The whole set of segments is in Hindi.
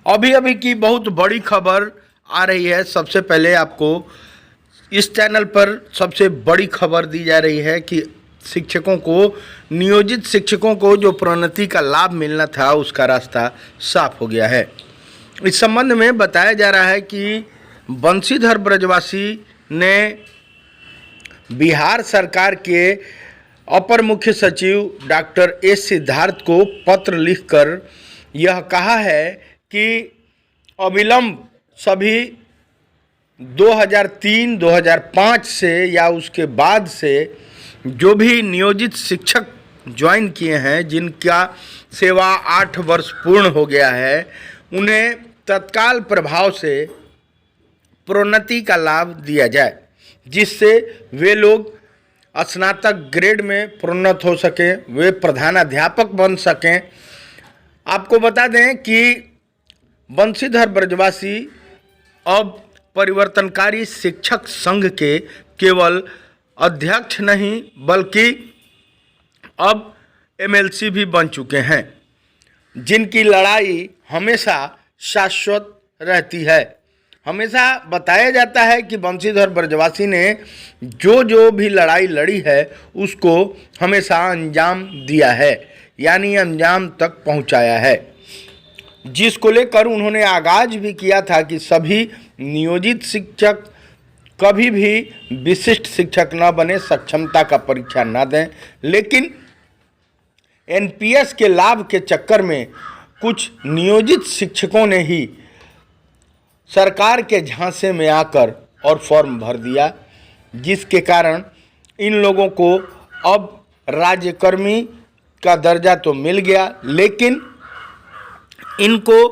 अभी अभी की बहुत बड़ी खबर आ रही है। सबसे पहले आपको इस चैनल पर सबसे बड़ी खबर दी जा रही है कि शिक्षकों को, नियोजित शिक्षकों को जो प्रोन्नति का लाभ मिलना था उसका रास्ता साफ हो गया है। इस संबंध में बताया जा रहा है कि बंशीधर ब्रजवासी ने बिहार सरकार के अपर मुख्य सचिव डॉक्टर एस सिद्धार्थ को पत्र लिखकर यह कहा है कि अविलंब सभी 2003-2005 से या उसके बाद से जो भी नियोजित शिक्षक ज्वाइन किए हैं, जिनका सेवा 8 वर्ष पूर्ण हो गया है, उन्हें तत्काल प्रभाव से प्रोन्नति का लाभ दिया जाए, जिससे वे लोग स्नातक ग्रेड में प्रोन्नत हो सकें, वे प्रधानाध्यापक बन सकें। आपको बता दें कि बंशीधर ब्रजवासी अब परिवर्तनकारी शिक्षक संघ के केवल अध्यक्ष नहीं बल्कि अब एमएलसी भी बन चुके हैं, जिनकी लड़ाई हमेशा शाश्वत रहती है। हमेशा बताया जाता है कि बंशीधर ब्रजवासी ने जो भी लड़ाई लड़ी है उसको हमेशा अंजाम दिया है, यानी अंजाम तक पहुंचाया है, जिसको लेकर उन्होंने आगाज भी किया था कि सभी नियोजित शिक्षक कभी भी विशिष्ट शिक्षक न बने, सक्षमता का परीक्षा न दें। लेकिन एनपीएस के लाभ के चक्कर में कुछ नियोजित शिक्षकों ने ही सरकार के झांसे में आकर और फॉर्म भर दिया, जिसके कारण इन लोगों को अब राज्यकर्मी का दर्जा तो मिल गया, लेकिन इनको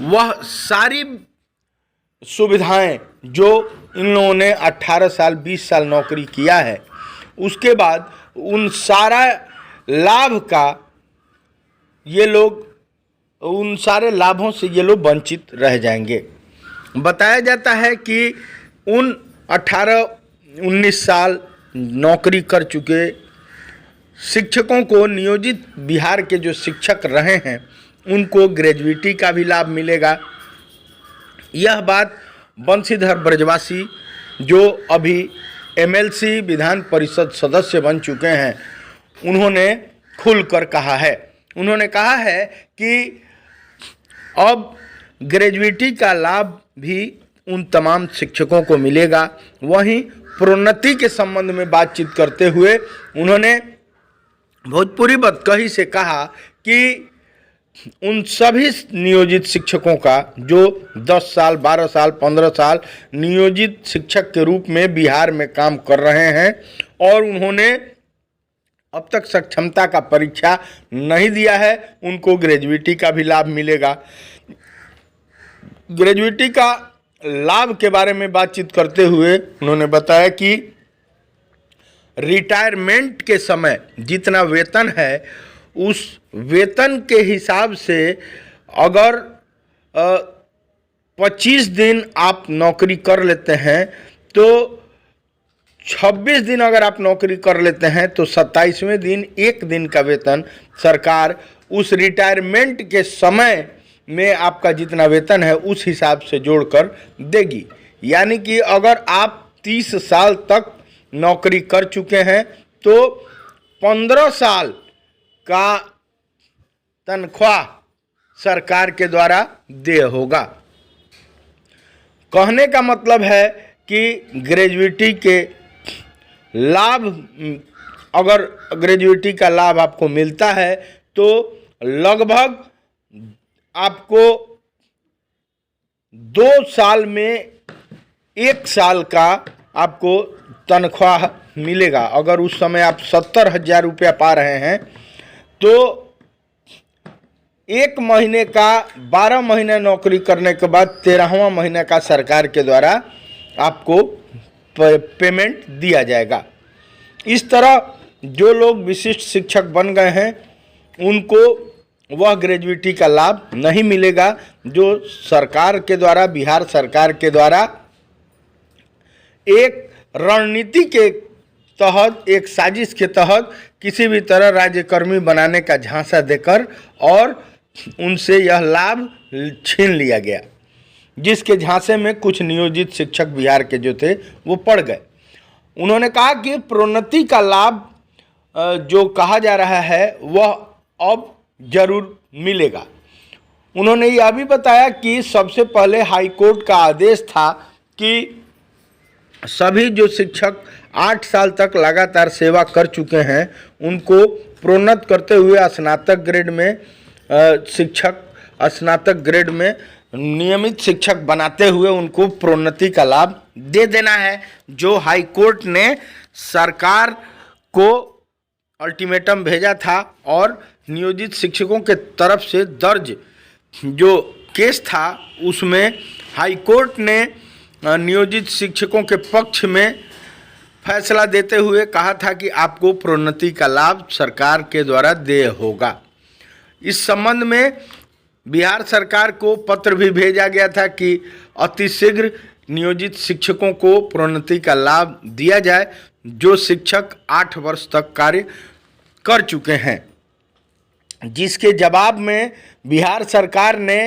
वह सारी सुविधाएं जो इन लोगों ने 18 साल 20 साल नौकरी किया है, उसके बाद उन सारा लाभ का ये लोग, उन सारे लाभों से ये लोग वंचित रह जाएंगे। बताया जाता है कि उन 18-19 साल नौकरी कर चुके शिक्षकों को, नियोजित बिहार के जो शिक्षक रहे हैं, उनको ग्रेजुएटी का भी लाभ मिलेगा। यह बात बंशीधर ब्रजवासी, जो अभी एमएलसी विधान परिषद सदस्य बन चुके हैं, उन्होंने खुलकर कहा है। उन्होंने कहा है कि अब ग्रेजुएटी का लाभ भी उन तमाम शिक्षकों को मिलेगा। वहीं प्रोन्नति के संबंध में बातचीत करते हुए उन्होंने भोजपुरी बतकही से कहा कि उन सभी नियोजित शिक्षकों का जो 10 साल 12 साल 15 साल नियोजित शिक्षक के रूप में बिहार में काम कर रहे हैं और उन्होंने अब तक सक्षमता का परीक्षा नहीं दिया है, उनको ग्रेजुएटी का भी लाभ मिलेगा। ग्रेजुएटी का लाभ के बारे में बातचीत करते हुए उन्होंने बताया कि रिटायरमेंट के समय जितना वेतन है, उस वेतन के हिसाब से अगर 25 दिन आप नौकरी कर लेते हैं तो 26 दिन अगर आप नौकरी कर लेते हैं तो 27वें दिन 1 दिन का वेतन सरकार उस रिटायरमेंट के समय में आपका जितना वेतन है उस हिसाब से जोड़कर देगी। यानी कि अगर आप 30 साल तक नौकरी कर चुके हैं तो 15 साल का तनख्वाह सरकार के द्वारा देय होगा। कहने का मतलब है कि ग्रेजुएटी के लाभ, अगर ग्रेजुएटी का लाभ आपको मिलता है तो लगभग आपको 2 साल में 1 साल का आपको तनख्वाह मिलेगा। अगर उस समय आप 70,000 रुपया पा रहे हैं तो 1 महीने का 12 महीने नौकरी करने के बाद 13वां महीने का सरकार के द्वारा आपको पेमेंट दिया जाएगा। इस तरह जो लोग विशिष्ट शिक्षक बन गए हैं उनको वह ग्रेजुएटी का लाभ नहीं मिलेगा, जो सरकार के द्वारा, बिहार सरकार के द्वारा एक रणनीति के तहत, एक साजिश के तहत किसी भी तरह राज्यकर्मी बनाने का झांसा देकर और उनसे यह लाभ छीन लिया गया, जिसके झांसे में कुछ नियोजित शिक्षक बिहार के जो थे वो पड़ गए। उन्होंने कहा कि प्रोन्नति का लाभ जो कहा जा रहा है वह अब जरूर मिलेगा। उन्होंने यह भी बताया कि सबसे पहले हाईकोर्ट का आदेश था कि सभी जो शिक्षक 8 साल तक लगातार सेवा कर चुके हैं उनको प्रोन्नत करते हुए स्नातक ग्रेड में स्नातक ग्रेड में नियमित शिक्षक बनाते हुए उनको प्रोन्नति का लाभ दे देना है, जो हाई कोर्ट ने सरकार को अल्टीमेटम भेजा था और नियोजित शिक्षकों के तरफ से दर्ज जो केस था उसमें हाई कोर्ट ने नियोजित शिक्षकों के पक्ष में फैसला देते हुए कहा था कि आपको प्रोन्नति का लाभ सरकार के द्वारा देय होगा। इस संबंध में बिहार सरकार को पत्र भी भेजा गया था कि अतिशीघ्र नियोजित शिक्षकों को प्रोन्नति का लाभ दिया जाए जो शिक्षक 8 वर्ष तक कार्य कर चुके हैं, जिसके जवाब में बिहार सरकार ने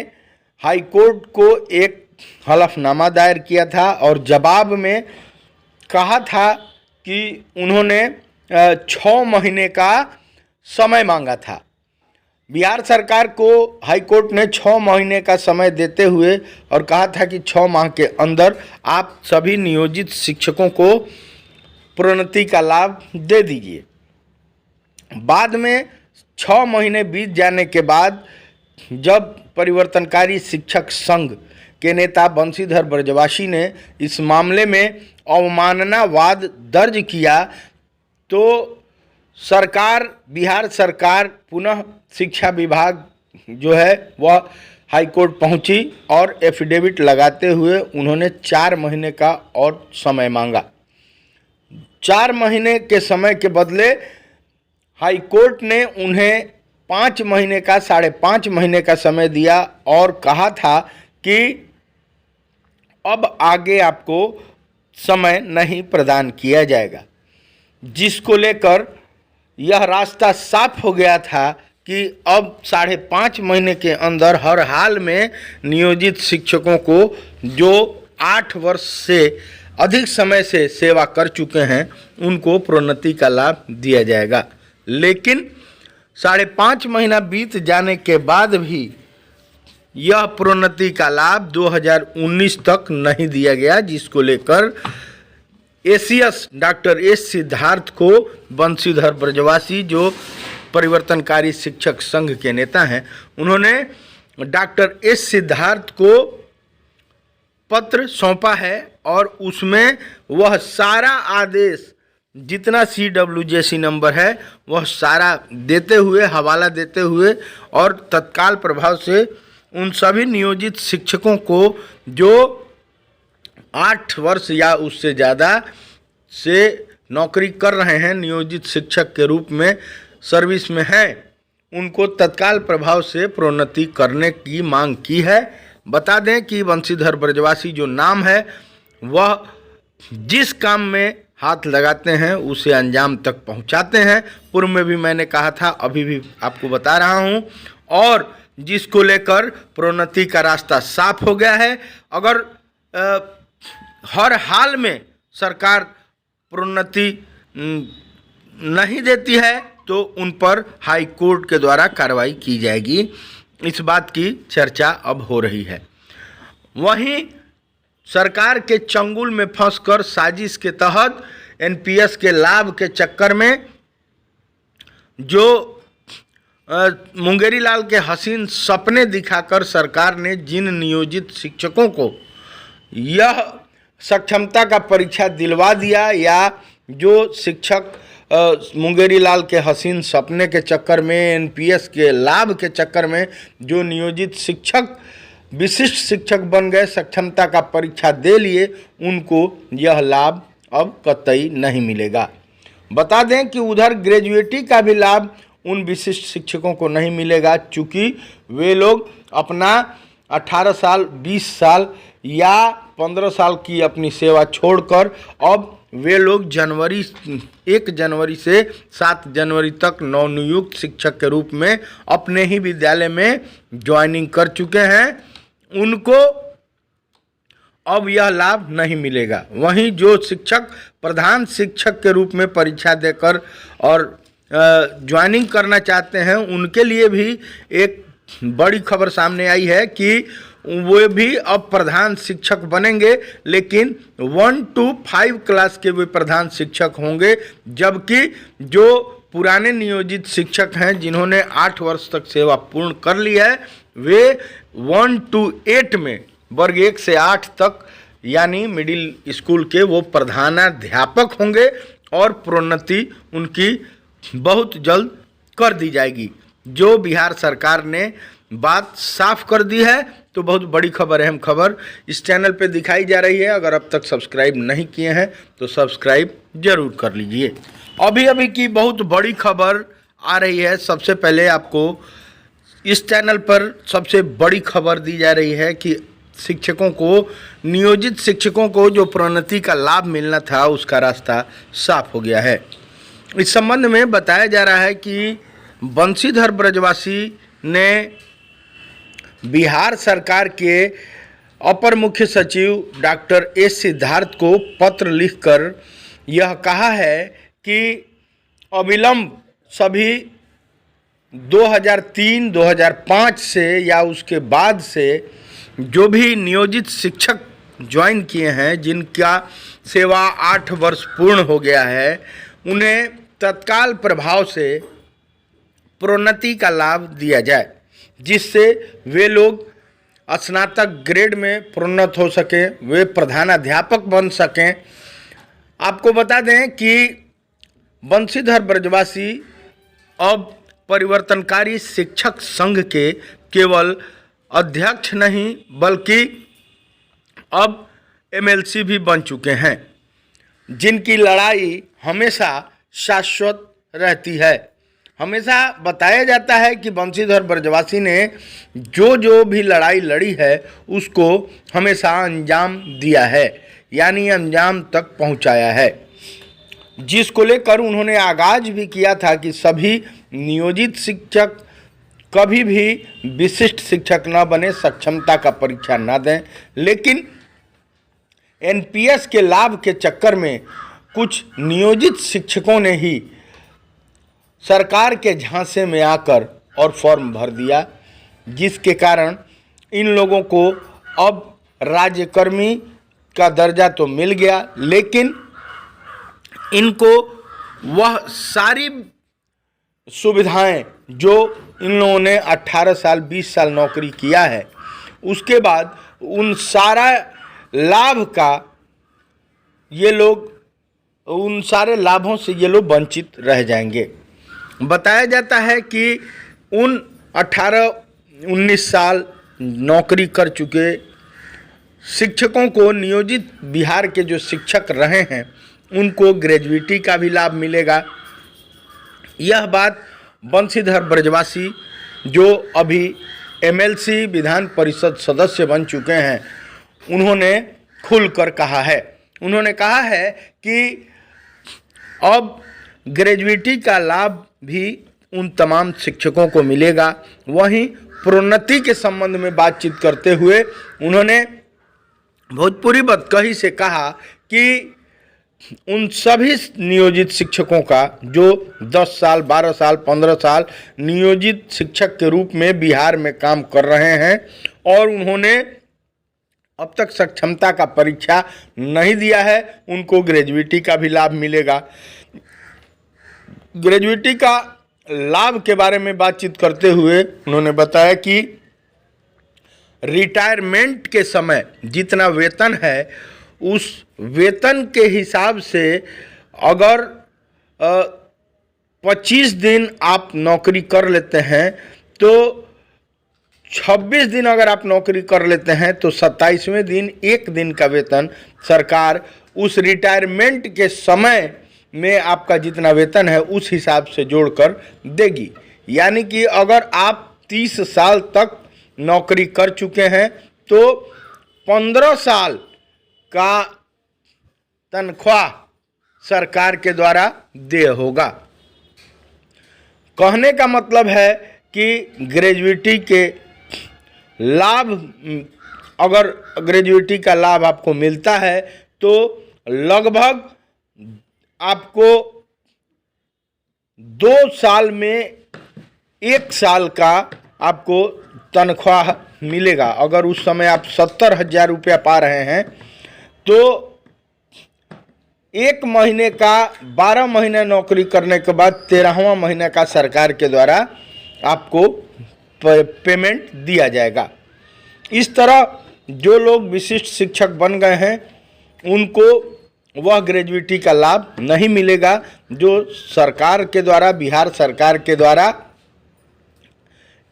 हाईकोर्ट को एक हलफनामा दायर किया था और जवाब में कहा था कि उन्होंने 6 महीने का समय मांगा था। बिहार सरकार को हाईकोर्ट ने 6 महीने का समय देते हुए और कहा था कि 6 माह के अंदर आप सभी नियोजित शिक्षकों को प्रोन्नति का लाभ दे दीजिए। बाद में 6 महीने बीत जाने के बाद जब परिवर्तनकारी शिक्षक संघ के नेता बंशीधर ब्रजवासी ने इस मामले में अवमाननावाद दर्ज किया तो बिहार सरकार पुनः शिक्षा विभाग जो है वह हाईकोर्ट पहुंची और एफिडेविट लगाते हुए उन्होंने 4 महीने का और समय मांगा। 4 महीने के समय के बदले हाईकोर्ट ने उन्हें 5 महीने का 5.5 महीने का समय दिया और कहा था कि अब आगे आपको समय नहीं प्रदान किया जाएगा, जिसको लेकर यह रास्ता साफ हो गया था कि अब 5.5 महीने के अंदर हर हाल में नियोजित शिक्षकों को जो 8 वर्ष से अधिक समय से सेवा कर चुके हैं उनको प्रोन्नति का लाभ दिया जाएगा। लेकिन 5.5 महीना बीत जाने के बाद भी यह प्रोन्नति का लाभ 2019 तक नहीं दिया गया, जिसको लेकर एसीएस डॉक्टर एस सिद्धार्थ को बंशीधर ब्रजवासी जो परिवर्तनकारी शिक्षक संघ के नेता हैं उन्होंने डॉक्टर एस सिद्धार्थ को पत्र सौंपा है और उसमें वह सारा आदेश जितना CWJC नंबर है वह सारा देते हुए हवाला देते हुए और तत्काल प्रभाव से उन सभी नियोजित शिक्षकों को जो 8 वर्ष या उससे ज़्यादा से नौकरी कर रहे हैं, नियोजित शिक्षक के रूप में सर्विस में हैं, उनको तत्काल प्रभाव से प्रोन्नति करने की मांग की है। बता दें कि बंशीधर ब्रजवासी जो नाम है वह जिस काम में हाथ लगाते हैं उसे अंजाम तक पहुंचाते हैं। पूर्व में भी मैंने कहा था, अभी भी आपको बता रहा हूं, और जिसको लेकर प्रोन्नति का रास्ता साफ हो गया है। अगर हर हाल में सरकार प्रोन्नति नहीं देती है तो उन पर हाई कोर्ट के द्वारा कार्रवाई की जाएगी। इस बात की चर्चा अब हो रही है। वहीं सरकार के चंगुल में फंसकर साजिश के तहत एनपीएस के लाभ के चक्कर में जो मुंगेरी लाल के हसीन सपने दिखाकर सरकार ने जिन नियोजित शिक्षकों को यह सक्षमता का परीक्षा दिलवा दिया या जो शिक्षक मुंगेरी लाल के हसीन सपने के चक्कर में एनपीएस के लाभ के चक्कर में जो नियोजित शिक्षक विशिष्ट शिक्षक बन गए, सक्षमता का परीक्षा दे लिए, उनको यह लाभ अब कतई नहीं मिलेगा। बता दें कि उधर ग्रेजुएटी का भी लाभ उन विशिष्ट शिक्षकों को नहीं मिलेगा, चूँकि वे लोग अपना 18 साल 20 साल या 15 साल की अपनी सेवा छोड़कर अब वे लोग 1 जनवरी से 7 जनवरी तक नवनियुक्त शिक्षक के रूप में अपने ही विद्यालय में ज्वाइनिंग कर चुके हैं, उनको अब यह लाभ नहीं मिलेगा। वहीं जो शिक्षक प्रधान शिक्षक के रूप में परीक्षा देकर और ज्वाइनिंग करना चाहते हैं, उनके लिए भी एक बड़ी खबर सामने आई है कि वो भी अब प्रधान शिक्षक बनेंगे, लेकिन 1 to 5 क्लास के वे प्रधान शिक्षक होंगे, जबकि जो पुराने नियोजित शिक्षक हैं जिन्होंने 8 वर्ष तक सेवा पूर्ण कर ली है, वे 1 to 8 में वर्ग 1 से 8 तक यानी मिडिल स्कूल के वो प्रधानाध्यापक होंगे और प्रोन्नति उनकी बहुत जल्द कर दी जाएगी। जो बिहार सरकार ने बात साफ कर दी है, तो बहुत बड़ी खबर, अहम खबर इस चैनल पे दिखाई जा रही है। अगर अब तक सब्सक्राइब नहीं किए हैं तो सब्सक्राइब जरूर कर लीजिए। अभी की बहुत बड़ी खबर आ रही है। सबसे पहले आपको इस चैनल पर सबसे बड़ी खबर दी जा रही है कि शिक्षकों को, नियोजित शिक्षकों को जो प्रोन्नति का लाभ मिलना था उसका रास्ता साफ हो गया है। इस संबंध में बताया जा रहा है कि बंशीधर ब्रजवासी ने बिहार सरकार के अपर मुख्य सचिव डॉक्टर एस सिद्धार्थ को पत्र लिखकर यह कहा है कि अविलंब सभी 2003-2005 से या उसके बाद से जो भी नियोजित शिक्षक ज्वाइन किए हैं, जिनका सेवा 8 वर्ष पूर्ण हो गया है, उन्हें तत्काल प्रभाव से प्रोन्नति का लाभ दिया जाए, जिससे वे लोग स्नातक ग्रेड में प्रोन्नत हो सकें, वे प्रधानाध्यापक बन सकें। आपको बता दें कि बंशीधर ब्रजवासी अब परिवर्तनकारी शिक्षक संघ के केवल अध्यक्ष नहीं बल्कि अब एमएलसी भी बन चुके हैं, जिनकी लड़ाई हमेशा शाश्वत रहती है। हमेशा बताया जाता है कि बंशीधर ब्रजवासी ने जो भी लड़ाई लड़ी है उसको हमेशा अंजाम दिया है, यानी अंजाम तक पहुंचाया है, जिसको लेकर उन्होंने आगाज भी किया था कि सभी नियोजित शिक्षक कभी भी विशिष्ट शिक्षक न बने, सक्षमता का परीक्षा न दें। लेकिन एनपीएस के लाभ के चक्कर में कुछ नियोजित शिक्षकों ने ही सरकार के झांसे में आकर और फॉर्म भर दिया, जिसके कारण इन लोगों को अब राज्यकर्मी का दर्जा तो मिल गया, लेकिन इनको वह सारी सुविधाएं जो इन लोगों ने 18 साल 20 साल नौकरी किया है, उसके बाद उन सारा लाभ का ये लोग, उन सारे लाभों से ये लोग वंचित रह जाएंगे। बताया जाता है कि उन 18-19 साल नौकरी कर चुके शिक्षकों को, नियोजित बिहार के जो शिक्षक रहे हैं, उनको ग्रेजुएटी का भी लाभ मिलेगा। यह बात बंशीधर ब्रजवासी, जो अभी एमएलसी विधान परिषद सदस्य बन चुके हैं, उन्होंने खुलकर कहा है। उन्होंने कहा है कि अब ग्रेजुएटी का लाभ भी उन तमाम शिक्षकों को मिलेगा। वहीं प्रोन्नति के संबंध में बातचीत करते हुए उन्होंने भोजपुरी बतकही से कहा कि उन सभी नियोजित शिक्षकों का जो 10 साल 12 साल 15 साल नियोजित शिक्षक के रूप में बिहार में काम कर रहे हैं और उन्होंने अब तक सक्षमता का परीक्षा नहीं दिया है, उनको ग्रेजुएटी का भी लाभ मिलेगा। ग्रेजुएटी का लाभ के बारे में बातचीत करते हुए उन्होंने बताया कि रिटायरमेंट के समय जितना वेतन है, उस वेतन के हिसाब से अगर 25 दिन आप नौकरी कर लेते हैं तो 26 दिन अगर आप नौकरी कर लेते हैं तो 27वें दिन 1 दिन का वेतन सरकार उस रिटायरमेंट के समय में आपका जितना वेतन है उस हिसाब से जोड़कर देगी। यानी कि अगर आप 30 साल तक नौकरी कर चुके हैं तो 15 साल का तनख्वाह सरकार के द्वारा देय होगा। कहने का मतलब है कि ग्रेजुएटी के लाभ, अगर ग्रेजुएटी का लाभ आपको मिलता है तो लगभग आपको 2 साल में 1 साल का आपको तनख्वाह मिलेगा। अगर उस समय आप 70,000 रुपया पा रहे हैं तो 1 महीने का 12 महीने नौकरी करने के बाद 13वां महीने का सरकार के द्वारा आपको पेमेंट दिया जाएगा। इस तरह जो लोग विशिष्ट शिक्षक बन गए हैं उनको वह ग्रेजुएटी का लाभ नहीं मिलेगा, जो सरकार के द्वारा, बिहार सरकार के द्वारा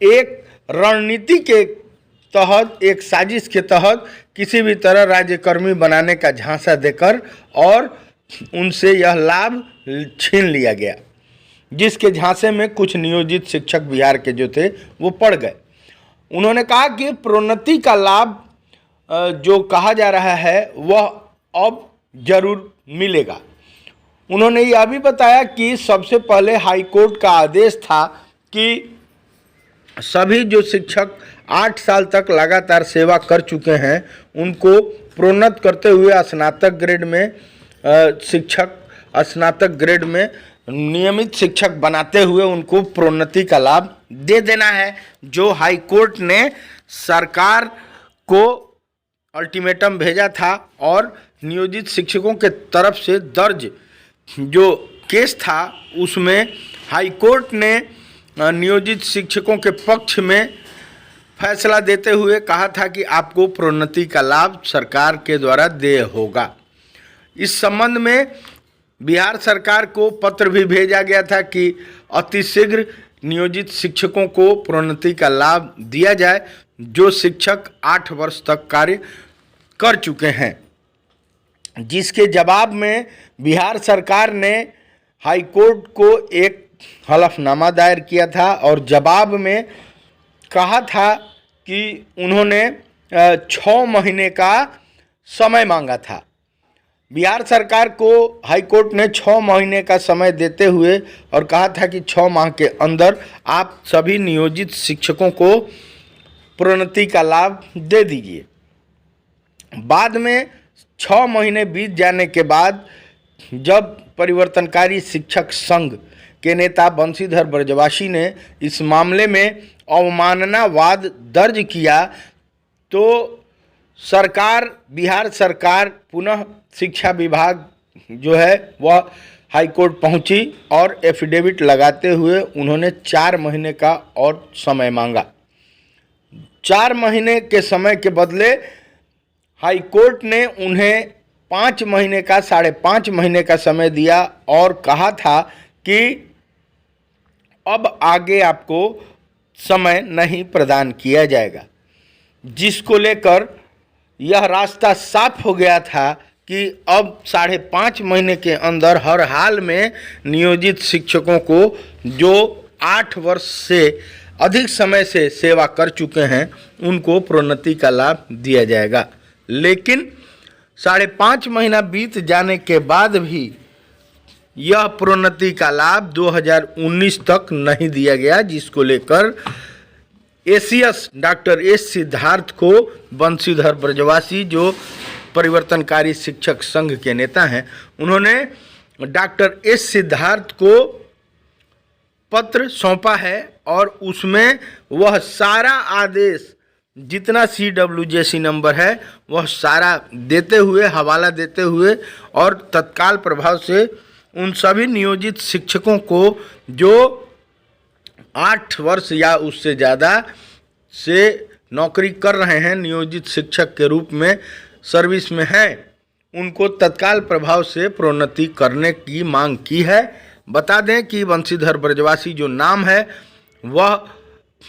एक रणनीति के तहत, एक साजिश के तहत किसी भी तरह राज्यकर्मी बनाने का झांसा देकर और उनसे यह लाभ छीन लिया गया, जिसके झांसे में कुछ नियोजित शिक्षक बिहार के जो थे वो पड़ गए। उन्होंने कहा कि प्रोन्नति का लाभ जो कहा जा रहा है वह अब जरूर मिलेगा। उन्होंने यह भी बताया कि सबसे पहले हाई कोर्ट का आदेश था कि सभी जो शिक्षक 8 साल तक लगातार सेवा कर चुके हैं उनको प्रोन्नत करते हुए स्नातक ग्रेड में स्नातक ग्रेड में नियमित शिक्षक बनाते हुए उनको प्रोन्नति का लाभ दे देना है, जो हाई कोर्ट ने सरकार को अल्टीमेटम भेजा था। और नियोजित शिक्षकों के तरफ से दर्ज जो केस था उसमें हाई कोर्ट ने नियोजित शिक्षकों के पक्ष में फैसला देते हुए कहा था कि आपको प्रोन्नति का लाभ सरकार के द्वारा देय होगा। इस संबंध में बिहार सरकार को पत्र भी भेजा गया था कि अतिशीघ्र नियोजित शिक्षकों को प्रोन्नति का लाभ दिया जाए, जो शिक्षक 8 वर्ष तक कार्य कर चुके हैं। जिसके जवाब में बिहार सरकार ने हाई कोर्ट को एक हलफनामा दायर किया था और जवाब में कहा था कि उन्होंने 6 महीने का समय मांगा था। बिहार सरकार को हाई कोर्ट ने 6 महीने का समय देते हुए और कहा था कि 6 माह के अंदर आप सभी नियोजित शिक्षकों को प्रोन्नति का लाभ दे दीजिए। बाद में 6 महीने बीत जाने के बाद जब परिवर्तनकारी शिक्षक संघ के नेता बंशीधर ब्रजवासी ने इस मामले में अवमाननावाद दर्ज किया तो सरकार, बिहार सरकार पुनः शिक्षा विभाग जो है वह हाई कोर्ट पहुंची और एफिडेविट लगाते हुए उन्होंने 4 महीने का और समय मांगा। 4 महीने के समय के बदले हाई कोर्ट ने उन्हें 5 महीने का, 5.5 महीने का समय दिया और कहा था कि अब आगे आपको समय नहीं प्रदान किया जाएगा, जिसको लेकर यह रास्ता साफ हो गया था कि अब 5.5 महीने के अंदर हर हाल में नियोजित शिक्षकों को जो 8 वर्ष से अधिक समय से सेवा कर चुके हैं उनको प्रोन्नति का लाभ दिया जाएगा। लेकिन 5.5 महीना बीत जाने के बाद भी यह प्रोन्नति का लाभ 2019 तक नहीं दिया गया, जिसको लेकर एसीएस डॉक्टर एस सिद्धार्थ को बंशीधर ब्रजवासी जो परिवर्तनकारी शिक्षक संघ के नेता हैं, उन्होंने डॉक्टर एस सिद्धार्थ को पत्र सौंपा है और उसमें वह सारा आदेश जितना CWJC नंबर है वह सारा देते हुए, हवाला देते हुए और तत्काल प्रभाव से उन सभी नियोजित शिक्षकों को जो 8 वर्ष या उससे ज़्यादा से नौकरी कर रहे हैं, नियोजित शिक्षक के रूप में सर्विस में हैं, उनको तत्काल प्रभाव से प्रोन्नति करने की मांग की है। बता दें कि बंशीधर ब्रजवासी जो नाम है वह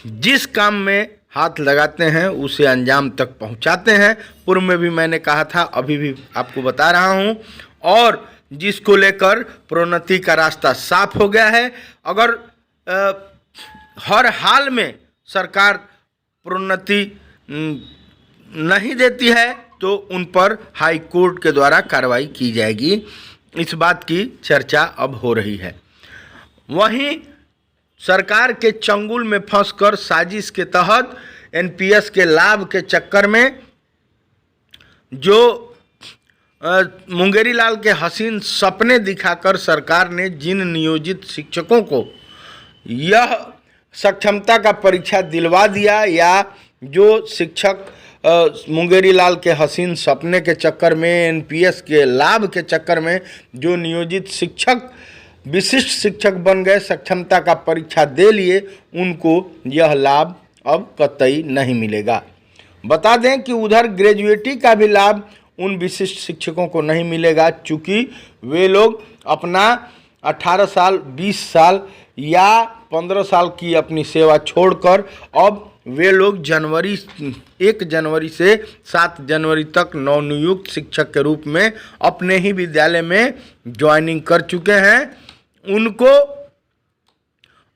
जिस काम में हाथ लगाते हैं उसे अंजाम तक पहुंचाते हैं। पूर्व में भी मैंने कहा था, अभी भी आपको बता रहा हूं, और जिसको लेकर प्रोन्नति का रास्ता साफ हो गया है। अगर हर हाल में सरकार प्रोन्नति नहीं देती है तो उन पर हाई कोर्ट के द्वारा कार्रवाई की जाएगी। इस बात की चर्चा अब हो रही है। वहीं सरकार के चंगुल में फंसकर साजिश के तहत एनपीएस के लाभ के चक्कर में जो मुंगेरी लाल के हसीन सपने दिखाकर सरकार ने जिन नियोजित शिक्षकों को यह सक्षमता का परीक्षा दिलवा दिया, या जो शिक्षक मुंगेरी लाल के हसीन सपने के चक्कर में, एनपीएस के लाभ के चक्कर में जो नियोजित शिक्षक विशिष्ट शिक्षक बन गए, सक्षमता का परीक्षा दे लिए, उनको यह लाभ अब कतई नहीं मिलेगा। बता दें कि उधर ग्रेजुएटी का भी लाभ उन विशिष्ट शिक्षकों को नहीं मिलेगा, चूँकि वे लोग अपना 18 साल, 20 साल या 15 साल की अपनी सेवा छोड़कर अब वे लोग 1 जनवरी से 7 जनवरी तक नवनियुक्त शिक्षक के रूप में अपने ही विद्यालय में ज्वाइनिंग कर चुके हैं। उनको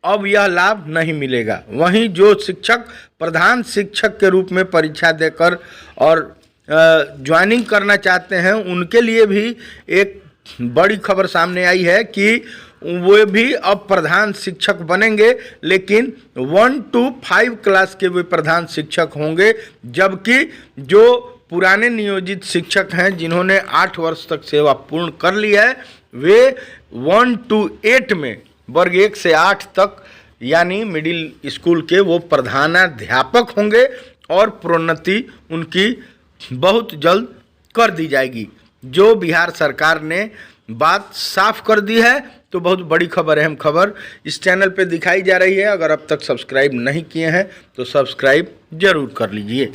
अब यह लाभ नहीं मिलेगा। वहीं जो शिक्षक प्रधान शिक्षक के रूप में परीक्षा देकर और ज्वाइनिंग करना चाहते हैं, उनके लिए भी एक बड़ी खबर सामने आई है कि वे भी अब प्रधान शिक्षक बनेंगे, लेकिन 1 to 5 क्लास के वे प्रधान शिक्षक होंगे, जबकि जो पुराने नियोजित शिक्षक हैं जिन्होंने 8 वर्ष तक सेवा पूर्ण कर ली है, वे 1 to 8 में वर्ग 1 से 8 तक यानी मिडिल स्कूल के वो प्रधानाध्यापक होंगे और प्रोन्नति उनकी बहुत जल्द कर दी जाएगी। जो बिहार सरकार ने बात साफ कर दी है, तो बहुत बड़ी खबर, अहम खबर इस चैनल पे दिखाई जा रही है। अगर अब तक सब्सक्राइब नहीं किए हैं तो सब्सक्राइब जरूर कर लीजिए।